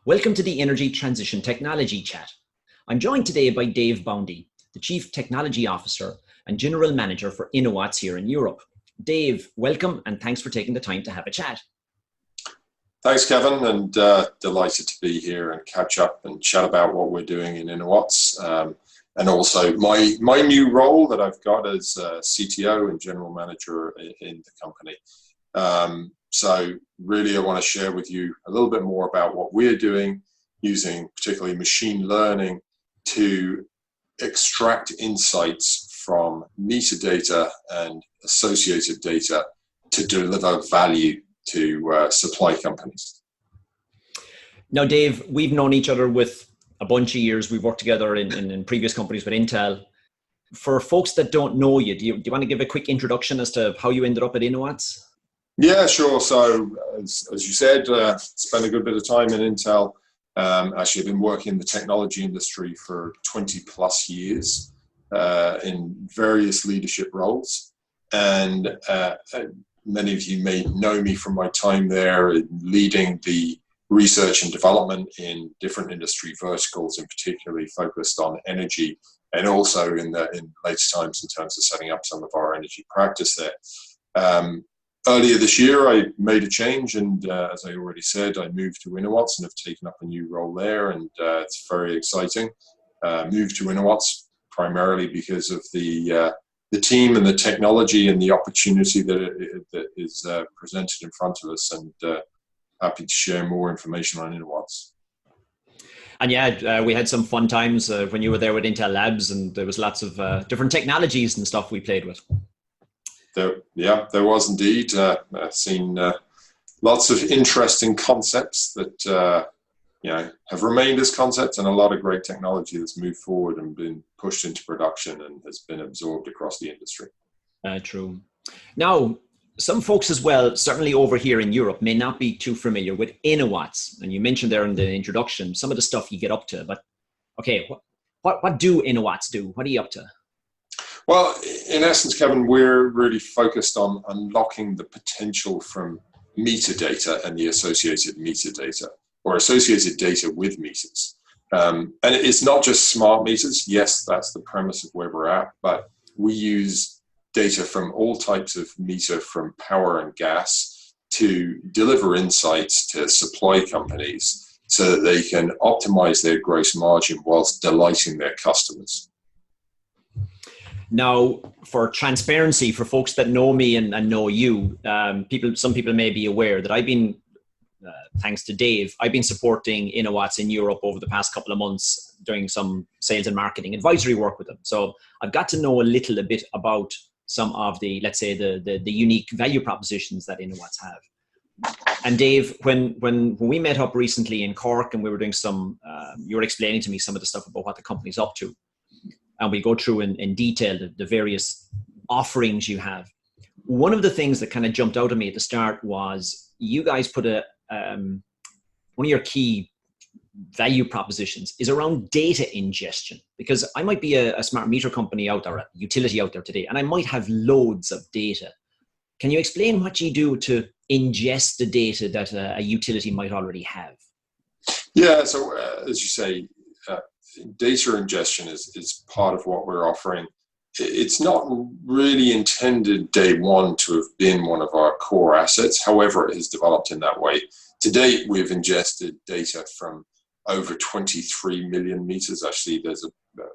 Welcome to the Energy Transition Technology Chat. I'm joined today by Dave Boundy, the Chief Technology Officer and General Manager for Innowatts here in Europe. Dave, welcome and thanks for taking the time to have a chat. Thanks, Kevin, and delighted to be here and catch up and chat about what we're doing in Innowatts. And also my new role that I've got as CTO and General Manager in the company. So really I want to share with you a little bit more about what we're doing using particularly machine learning to extract insights from metadata and associated data to deliver value to supply companies. Now, Dave, we've known each other with a bunch of years. We've worked together in previous companies with Intel. For folks that don't know you, do you want to give a quick introduction as to how you ended up at Innowatts? Yeah, sure. So as you said, spent a good bit of time in Intel. Actually, I've been working in the technology industry for 20 plus years in various leadership roles. And many of you may know me from my time there leading the research and development in different industry verticals, and particularly focused on energy, and also in later times in terms of setting up some of our energy practice there. Earlier this year, I made a change, and as I already said, I moved to Innowatts and have taken up a new role there, and it's very exciting. Moved to Innowatts primarily because of the team and the technology and the opportunity that is presented in front of us, and happy to share more information on Innowatts. And yeah, we had some fun times when you were there with Intel Labs, and there was lots of different technologies and stuff we played with. There was indeed. I've seen lots of interesting concepts that have remained as concepts, and a lot of great technology that's moved forward and been pushed into production and has been absorbed across the industry. True. Now, some folks as well, certainly over here in Europe, may not be too familiar with Innowatts. And you mentioned there in the introduction some of the stuff you get up to. But okay, what do Innowatts do? What are you up to? Well, in essence, Kevin, we're really focused on unlocking the potential from metadata and the associated metadata, or associated data with meters. And it's not just smart meters. Yes, that's the premise of where we're at, but we use data from all types of meter, from power and gas, to deliver insights to supply companies so that they can optimize their gross margin whilst delighting their customers. Now, for transparency, for folks that know me and know you, some people may be aware that I've been, thanks to Dave, I've been supporting Innowatts in Europe over the past couple of months, doing some sales and marketing advisory work with them. So I've got to know a little bit about some of the, let's say, the unique value propositions that Innowatts have. And Dave, when we met up recently in Cork and we were doing some, you were explaining to me some of the stuff about what the company's up to. And we go through in detail the various offerings you have. One of the things that kind of jumped out at me at the start was you guys put one of your key value propositions is around data ingestion, because I might be a smart meter company out there, a utility out there today, and I might have loads of data. Can you explain what you do to ingest the data that a utility might already have? Yeah, so as you say, data ingestion is part of what we're offering. It's not really intended day one to have been one of our core assets. However, it has developed in that way. To date, we've ingested data from over 23 million meters. Actually, there's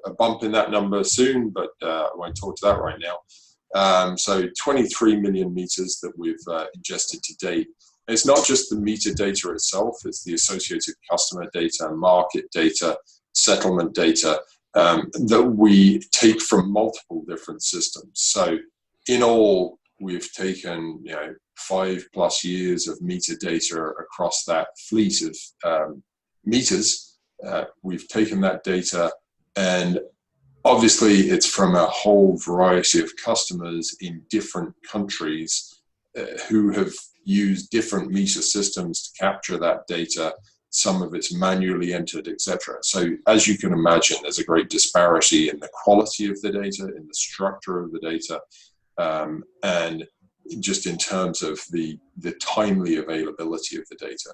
a bump in that number soon, but I won't talk to that right now. So 23 million meters that we've ingested to date. And it's not just the meter data itself, it's the associated customer data, market data, settlement data that we take from multiple different systems. So in all, we've taken 5+ years of metadata across that fleet of meters. We've taken that data, and obviously it's from a whole variety of customers in different countries who have used different meter systems to capture that data. Some of it's manually entered, etc. So as you can imagine, there's a great disparity in the quality of the data, in the structure of the data, and just in terms of the timely availability of the data.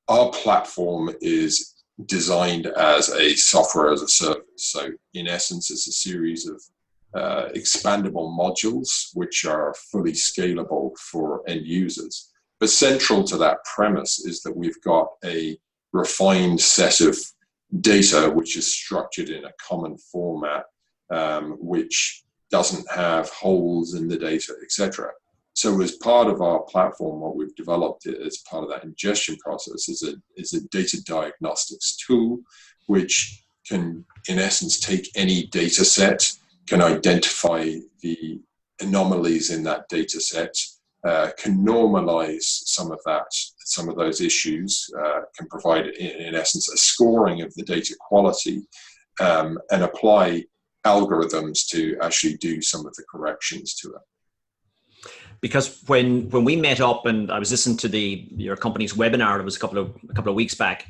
our platform is designed as a software as a service. So in essence, it's a series of expandable modules which are fully scalable for end users. But central to that premise is that we've got a refined set of data which is structured in a common format, which doesn't have holes in the data, etc. So as part of our platform, what we've developed as part of that ingestion process is a data diagnostics tool, which can, in essence, take any data set, can identify the anomalies in that data set, can normalize some of those issues, can provide, in essence, a scoring of the data quality, and apply algorithms to actually do some of the corrections to it. Because when we met up and I was listening to your company's webinar, it was a couple of weeks back,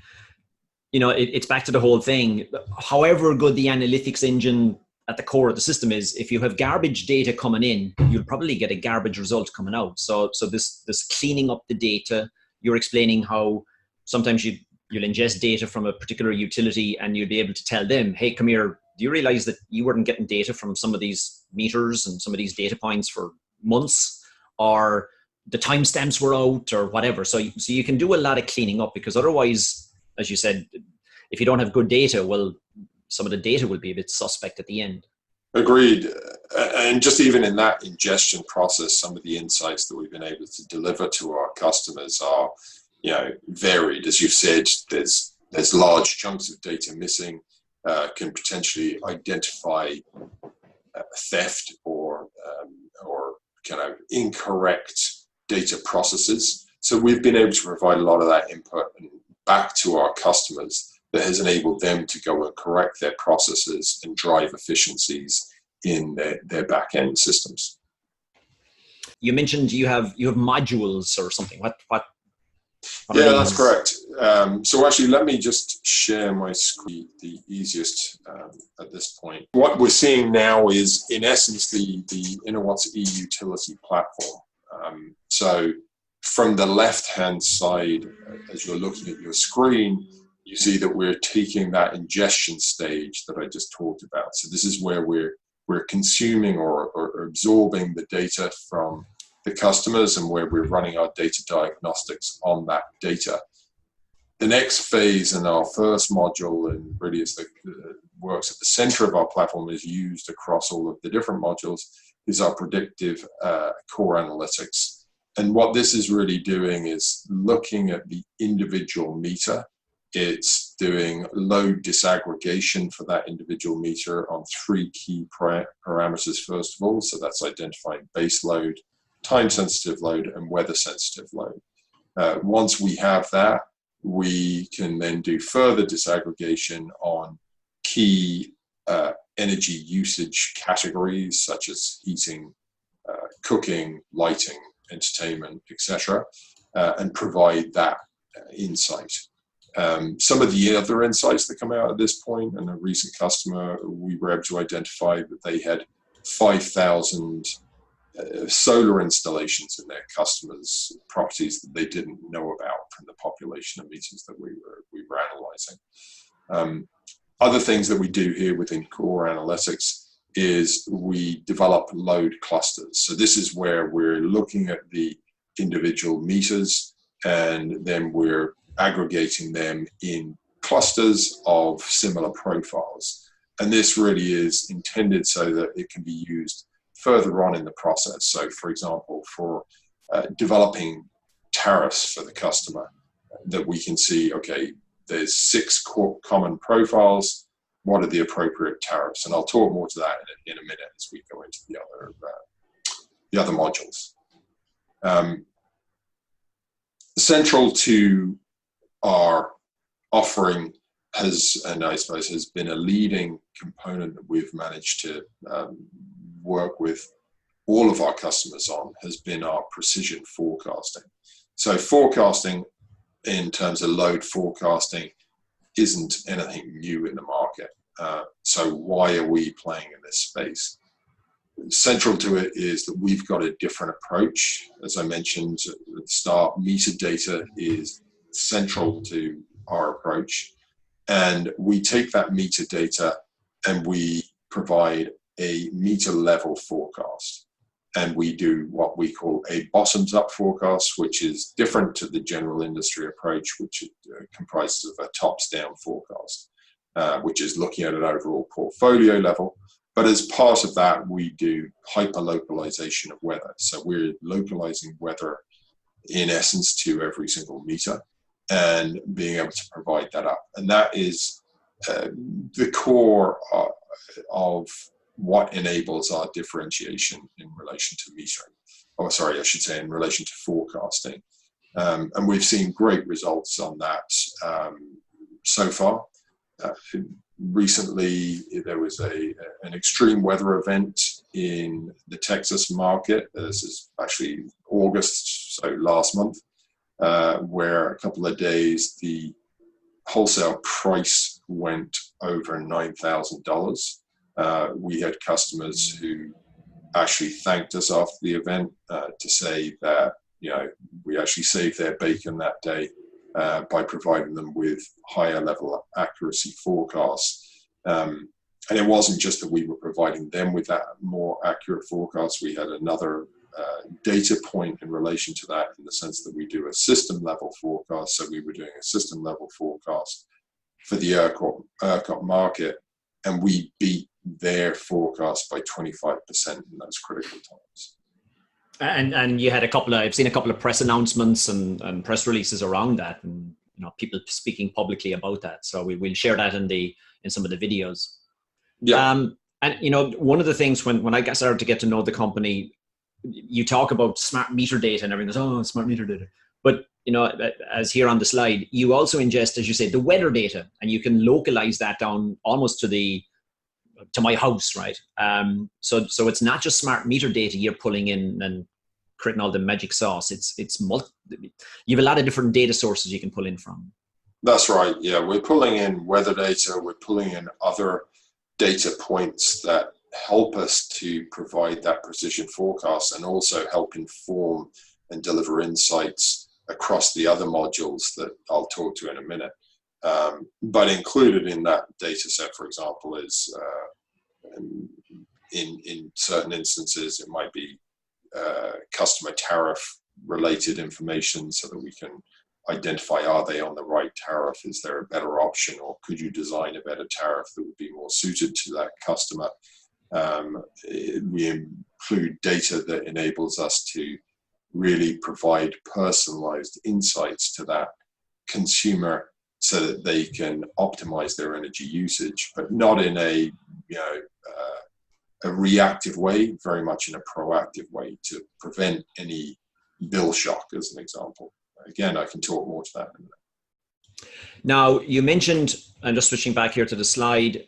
you know, it's back to the whole thing. However good the analytics engine at the core of the system is, if you have garbage data coming in, you'll probably get a garbage result coming out. So this cleaning up the data, you're explaining how sometimes you'll ingest data from a particular utility and you'll be able to tell them, hey, come here, do you realize that you weren't getting data from some of these meters and some of these data points for months, or the timestamps were out or whatever. So you can do a lot of cleaning up, because otherwise, as you said, if you don't have good data, well, some of the data will be a bit suspect at the end. Agreed. And just even in that ingestion process, some of the insights that we've been able to deliver to our customers are, you know, varied. As you've said, there's large chunks of data missing, can potentially identify theft or kind of incorrect data processes. So we've been able to provide a lot of that input back to our customers that has enabled them to go and correct their processes and drive efficiencies in their back-end systems. You mentioned you have modules or something. What yeah, that's correct. So actually, let me just share my screen, the easiest at this point. What we're seeing now is, in essence, the Innowatts eUtility Platform. So from the left-hand side, as you're looking at your screen, you see that we're taking that ingestion stage that I just talked about. So this is where we're consuming or absorbing the data from the customers, and where we're running our data diagnostics on that data. The next phase in our first module, and really it's works at the center of our platform, is used across all of the different modules, is our predictive core analytics. And what this is really doing is looking at the individual meter. It's doing load disaggregation for that individual meter on 3 key parameters, first of all. So that's identifying base load, time-sensitive load, and weather-sensitive load. Once we have that, we can then do further disaggregation on key energy usage categories, such as heating, cooking, lighting, entertainment, etc., and provide that insight. Some of the other insights that come out at this point, and a recent customer, we were able to identify that they had 5,000 solar installations in their customers' properties that they didn't know about from the population of meters that we were analyzing. Other things that we do here within core analytics is we develop load clusters. So this is where we're looking at the individual meters, and then we're aggregating them in clusters of similar profiles. And this really is intended so that it can be used further on in the process. So for example, for developing tariffs for the customer, that we can see, okay, there's 6 common profiles, what are the appropriate tariffs? And I'll talk more to that in a minute as we go into the other modules. Central to our offering has, and I suppose has been a leading component that we've managed to work with all of our customers on, has been our precision forecasting. So forecasting in terms of load forecasting isn't anything new in the market. So why are we playing in this space? Central to it is that we've got a different approach. As I mentioned at the start, meter data is central to our approach. And we take that meter data and we provide a meter level forecast. And we do what we call a bottoms up forecast, which is different to the general industry approach, which comprises of a tops down forecast, which is looking at an overall portfolio level. But as part of that, we do hyper localization of weather. So we're localizing weather in essence to every single meter and being able to provide that up. And that is the core of what enables our differentiation in relation to metering. Oh, sorry, I should say in relation to forecasting. And we've seen great results on that so far. Recently, there was an extreme weather event in the Texas market. This is actually August, so last month, where a couple of days the wholesale price went over $9,000. We had customers who actually thanked us after the event to say that, you know, we actually saved their bacon that day by providing them with higher level accuracy forecasts. And it wasn't just that we were providing them with that more accurate forecast. We had another data point in relation to that, in the sense that we do a system level forecast. So we were doing a system level forecast for the ERCOT market, and we beat their forecast by 25% in those critical times. And you had I've seen a couple of press announcements and press releases around that, and you know, people speaking publicly about that. So we'll share that in some of the videos. Yeah. And you know, one of the things when I started to get to know the company, you talk about smart meter data and everything. Oh, smart meter data. But you know, as here on the slide, you also ingest, as you say, the weather data, and you can localize that down almost to my house, right? So it's not just smart meter data you're pulling in and creating all the magic sauce. You have a lot of different data sources you can pull in from. That's right. Yeah, we're pulling in weather data. We're pulling in other data points that help us to provide that precision forecast, and also help inform and deliver insights across the other modules that I'll talk to in a minute. But included in that data set, for example, is in certain instances, it might be customer tariff related information, so that we can identify, are they on the right tariff? Is there a better option, or could you design a better tariff that would be more suited to that customer? We include data that enables us to really provide personalized insights to that consumer, so that they can optimize their energy usage, but not in a reactive way, very much in a proactive way, to prevent any bill shock, as an example. Again, I can talk more to that in a minute. Now, you mentioned, and just switching back here to the slide,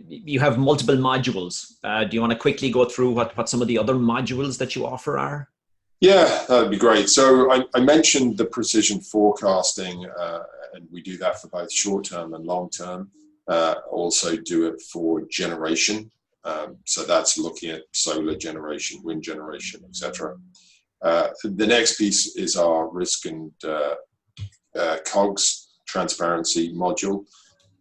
you have multiple modules. Do you want to quickly go through what some of the other modules that you offer are? Yeah, that'd be great. So I mentioned the precision forecasting, and we do that for both short-term and long-term. Also do it for generation. So that's looking at solar generation, wind generation, etc. The next piece is our risk and COGS transparency module.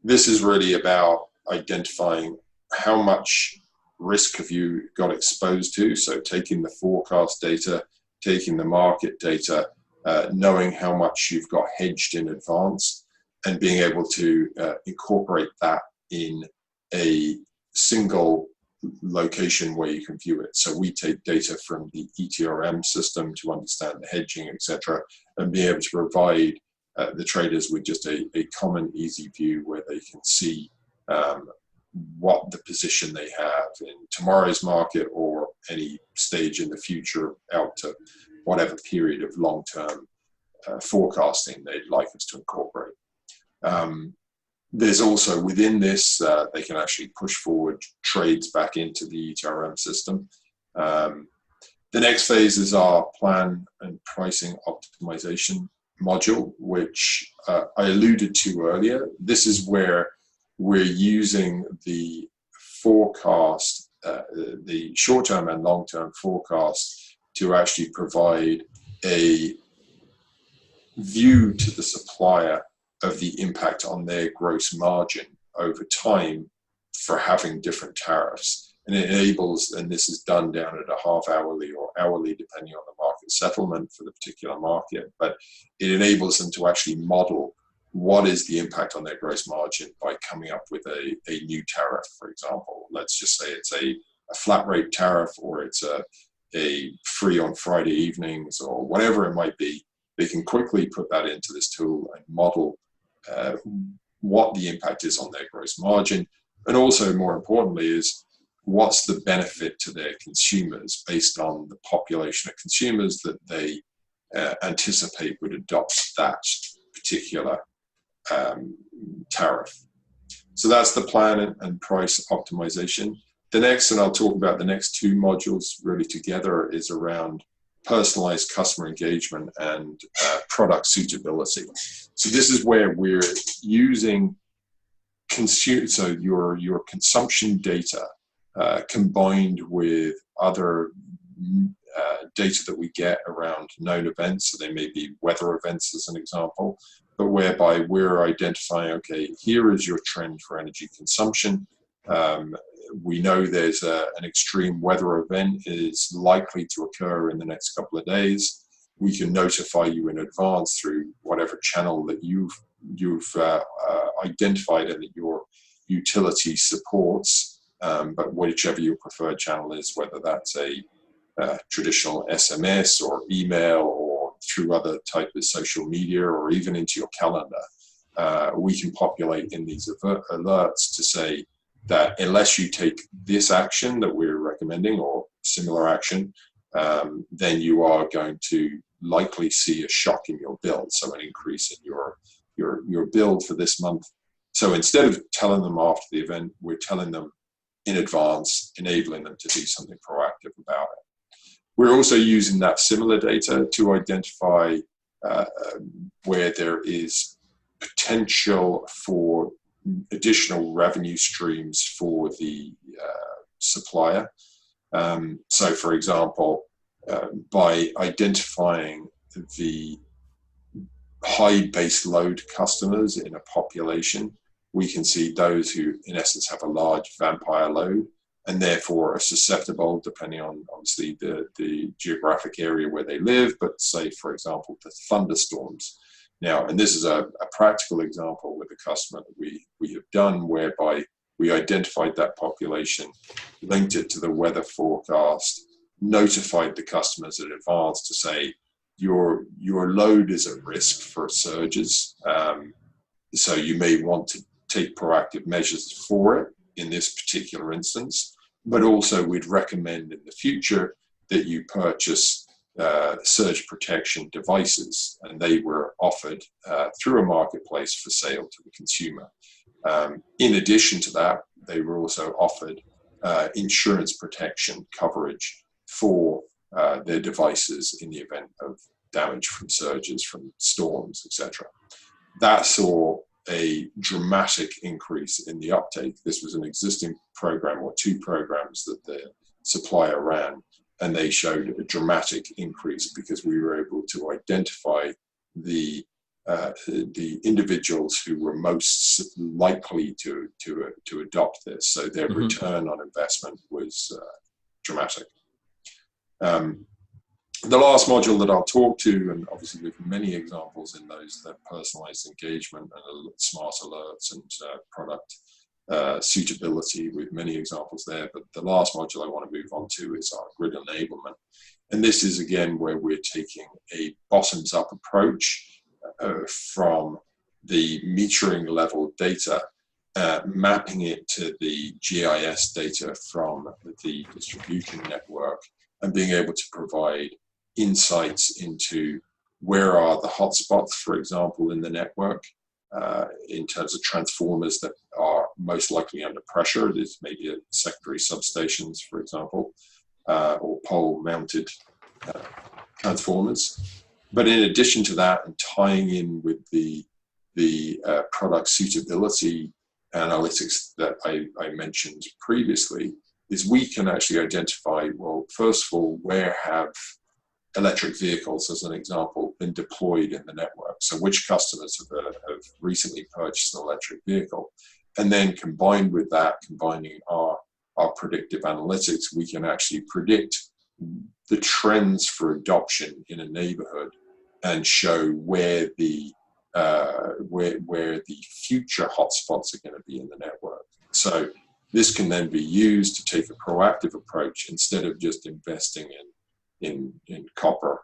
This is really about identifying how much risk have you got exposed to. So taking the forecast data, taking the market data, knowing how much you've got hedged in advance, and being able to incorporate that in a single location where you can view it. So we take data from the ETRM system to understand the hedging, etc., and be able to provide the traders with just a common, easy view where they can see what the position they have in tomorrow's market, or any stage in the future out to whatever period of long-term forecasting they'd like us to incorporate. There's also within this, they can actually push forward trades back into the ETRM system. The next phase is our plan and pricing optimization module, which I alluded to earlier. This is where we're using the forecast, the short-term and long-term forecast, to actually provide a view to the supplier of the impact on their gross margin over time for having different tariffs. And it enables, and this is done down at a half hourly or hourly, depending on the market settlement for the particular market, but it enables them to actually model what is the impact on their gross margin by coming up with a new tariff, for example. Let's just say it's a flat rate tariff, or it's a free on Friday evenings, or whatever it might be. They can quickly put that into this tool and model what the impact is on their gross margin. And also, more importantly, is what's the benefit to their consumers based on the population of consumers that they anticipate would adopt that particular tariff. So that's the plan and price optimization. The next, and I'll talk about the next two modules really together, is around personalized customer engagement and product suitability. So this is where we're using your consumption data combined with other data that we get around known events. So they may be weather events as an example, but whereby we're identifying, okay, here is your trend for energy consumption. We know there's an extreme weather event is likely to occur in the next couple of days. We can notify you in advance through whatever channel that you've identified and that your utility supports, but whichever your preferred channel is, whether that's a traditional SMS or email or through other type of social media or even into your calendar, we can populate in these alerts to say that unless you take this action that we're recommending or similar action, then you are going to likely see a shock in your bill, so an increase in your bill for this month. So instead of telling them after the event, we're telling them in advance, enabling them to do something proactive about it. We're also using that similar data to identify where there is potential for additional revenue streams for the supplier. So for example, by identifying the high base load customers in a population, we can see those who in essence have a large vampire load and therefore are susceptible, depending on obviously the geographic area where they live, but say for example to thunderstorms. Now, and this is a practical example with a customer that we have done, whereby we identified that population, linked it to the weather forecast, notified the customers in advance to say, your load is at risk for surges, so you may want to take proactive measures for it in this particular instance, but also we'd recommend in the future that you purchase surge protection devices, and they were offered through a marketplace for sale to the consumer. In addition to that, they were also offered insurance protection coverage for their devices in the event of damage from surges, from storms, etc. That saw a dramatic increase in the uptake. This was an existing program or two programs that the supplier ran, and they showed a dramatic increase because we were able to identify the individuals who were most likely to adopt this. So their return on investment was dramatic. The last module that I'll talk to, and obviously with many examples in those, that personalized engagement and smart alerts and product suitability, with many examples there. But the last module I want to move on to is our grid enablement. And this is again where we're taking a bottoms up approach from the metering level data, mapping it to the GIS data from the distribution network, and being able to provide insights into where are the hotspots, for example, in the network, in terms of transformers that are most likely under pressure. There's maybe secondary substations, for example, or pole-mounted transformers. But in addition to that, and tying in with the product suitability analytics that I mentioned previously, is we can actually identify, well, first of all, where have electric vehicles, as an example, been deployed in the network. So which customers have recently purchased an electric vehicle? And then combined with that, combining our predictive analytics, we can actually predict the trends for adoption in a neighborhood and show where the future hotspots are going to be in the network. So this can then be used to take a proactive approach instead of just investing in copper.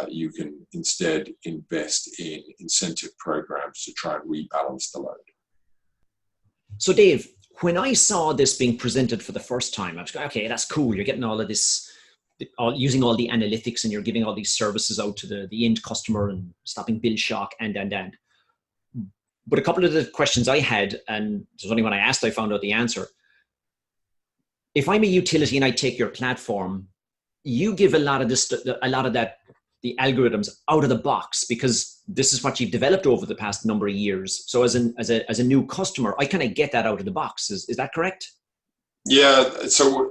You can instead invest in incentive programs to try and rebalance the load. So Dave, when I saw this being presented for the first time, I was going, okay, that's cool. You're getting all of this, using all the analytics, and you're giving all these services out to the end customer and stopping bill shock and. But a couple of the questions I had, and there's only when I asked I found out the answer. If I'm a utility and I take your platform, you give a lot of that, the algorithms out of the box, because this is what you've developed over the past number of years. So as a new customer, I kind of get that out of the box. Is that correct? Yeah. So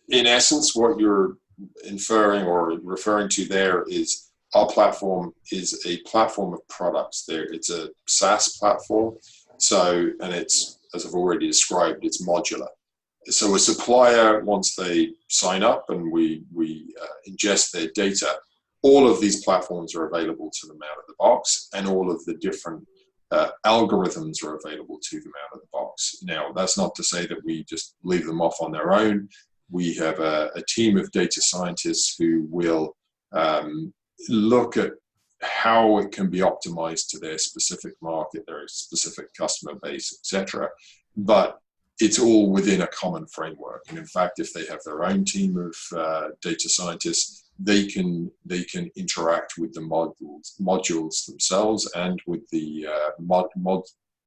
in essence, what you're inferring or referring to there is our platform is a platform of products. It's a SaaS platform. So, and it's, as I've already described, it's modular. So a supplier, once they sign up and we ingest their data, all of these platforms are available to them out of the box, and all of the different algorithms are available to them out of the box. Now, that's not to say that we just leave them off on their own. We have a team of data scientists who will look at how it can be optimized to their specific market, their specific customer base, etc. But it's all within a common framework. And in fact, if they have their own team of data scientists, they can interact with the modules themselves and with the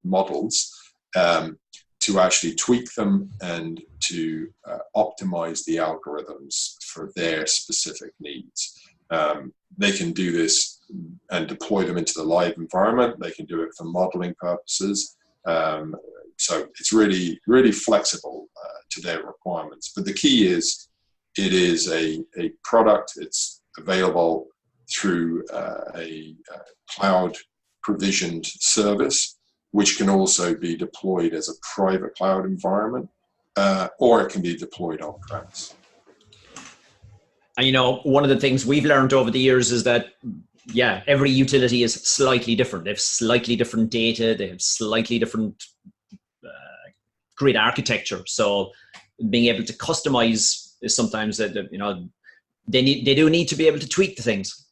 models to actually tweak them and to optimize the algorithms for their specific needs. They can do this and deploy them into the live environment. They can do it for modeling purposes. So it's really, really flexible to their requirements. But the key is, it is a product. It's available through a cloud provisioned service, which can also be deployed as a private cloud environment, or it can be deployed on-premise. And you know, one of the things we've learned over the years is that, yeah, every utility is slightly different. They have slightly different data. They have slightly different grid architecture. So being able to customize is sometimes that, you know, they do need to be able to tweak the things.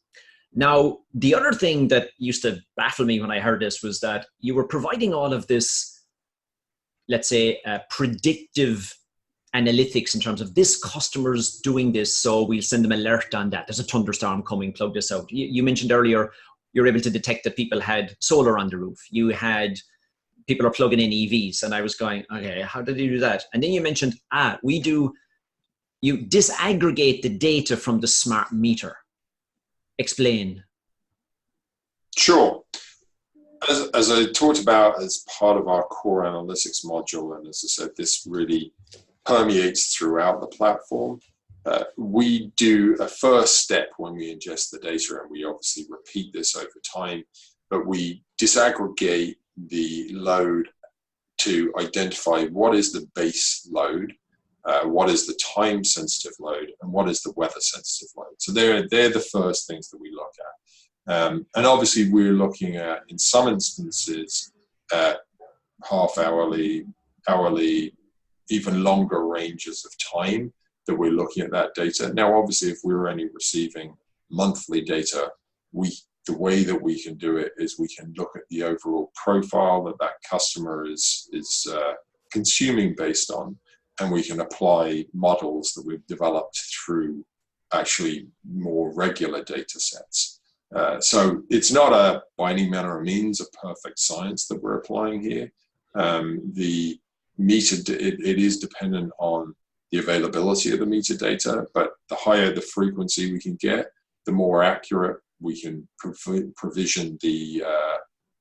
Now, the other thing that used to baffle me when I heard this was that you were providing all of this, let's say, predictive analytics in terms of this customer's doing this, so we'll send them alert on that. There's a thunderstorm coming, plug this out. You mentioned earlier, you're able to detect that people had solar on the roof. You had people are plugging in EVs, and I was going, okay, how did you do that? And then you mentioned, you disaggregate the data from the smart meter. Explain. Sure. As I talked about as part of our core analytics module, and as I said, this really permeates throughout the platform. We do a first step when we ingest the data, and we obviously repeat this over time, but we disaggregate the load to identify what is the base load, what is the time sensitive load, and what is the weather sensitive load. So they're the first things that we look at. And obviously we're looking at, in some instances, half hourly, even longer ranges of time that we're looking at that data. Now, obviously, if we're only receiving monthly data, the way that we can do it is we can look at the overall profile that customer is consuming based on, and we can apply models that we've developed through actually more regular data sets. So it's not by any manner or means a perfect science that we're applying here. The meter, it is dependent on the availability of the meter data, but the higher the frequency we can get, the more accurate we can provision the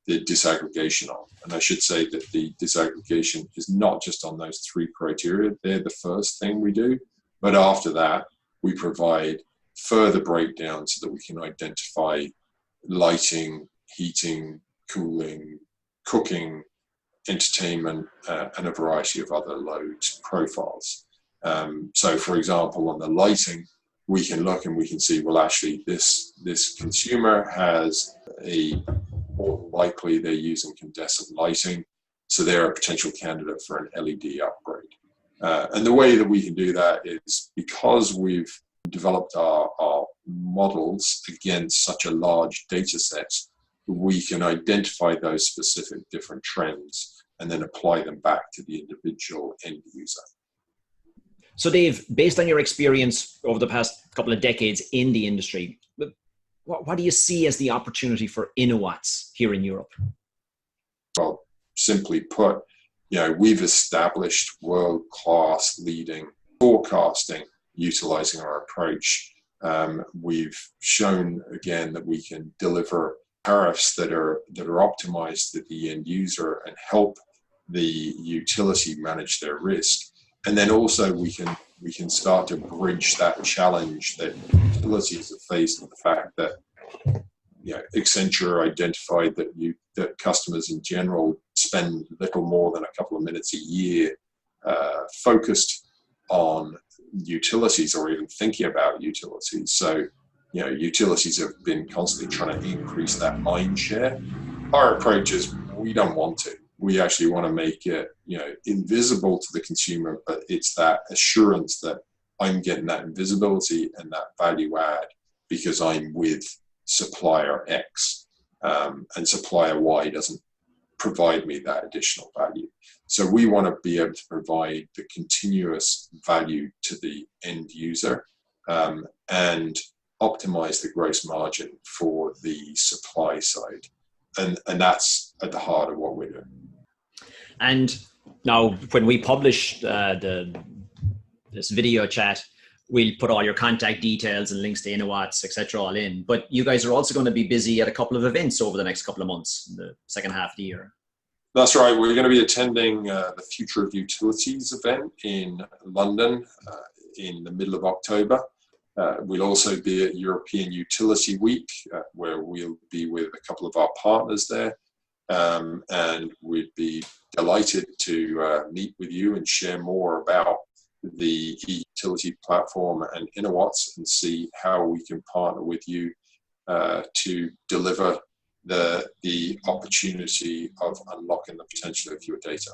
disaggregation on. And I should say that the disaggregation is not just on those three criteria. They're the first thing we do, but after that, we provide further breakdown so that we can identify lighting, heating, cooling, cooking, entertainment, and a variety of other load profiles. So for example, on the lighting, we can look and we can see, well, actually this consumer has more than likely they're using incandescent lighting, so they're a potential candidate for an LED upgrade. And the way that we can do that is because we've developed our models against such a large data set, we can identify those specific different trends and then apply them back to the individual end user. So Dave, based on your experience over the past couple of decades in the industry, what do you see as the opportunity for Innowatts here in Europe? Well, simply put, we've established world-class leading forecasting utilizing our approach. We've shown again that we can deliver tariffs that are optimized to the end user and help the utility manage their risk. And then also we can start to bridge that challenge that utilities are faced with the fact that Accenture identified that customers in general spend little more than a couple of minutes a year focused on utilities or even thinking about utilities. So, utilities have been constantly trying to increase that mind share. Our approach is we don't want to. We actually want to make it, invisible to the consumer, but it's that assurance that I'm getting that invisibility and that value add because I'm with supplier X, and supplier Y doesn't provide me that additional value. So we want to be able to provide the continuous value to the end user, and optimize the gross margin for the supply side. And that's at the heart of what we're doing. And now when we publish this video chat, we'll put all your contact details and links to Innowatts, etc., all in. But you guys are also going to be busy at a couple of events over the next couple of months, the second half of the year. That's right. We're going to be attending the Future of Utilities event in London in the middle of October. We'll also be at European Utility Week, where we'll be with a couple of our partners there. And we'd be delighted to meet with you and share more about the eUtility platform and Innowatts and see how we can partner with you to deliver the opportunity of unlocking the potential of your data.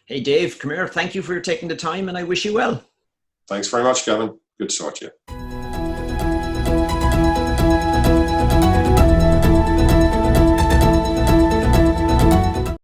Hey, Dave, come here. Thank you for taking the time, and I wish you well. Thanks very much, Kevin. Good to talk to you.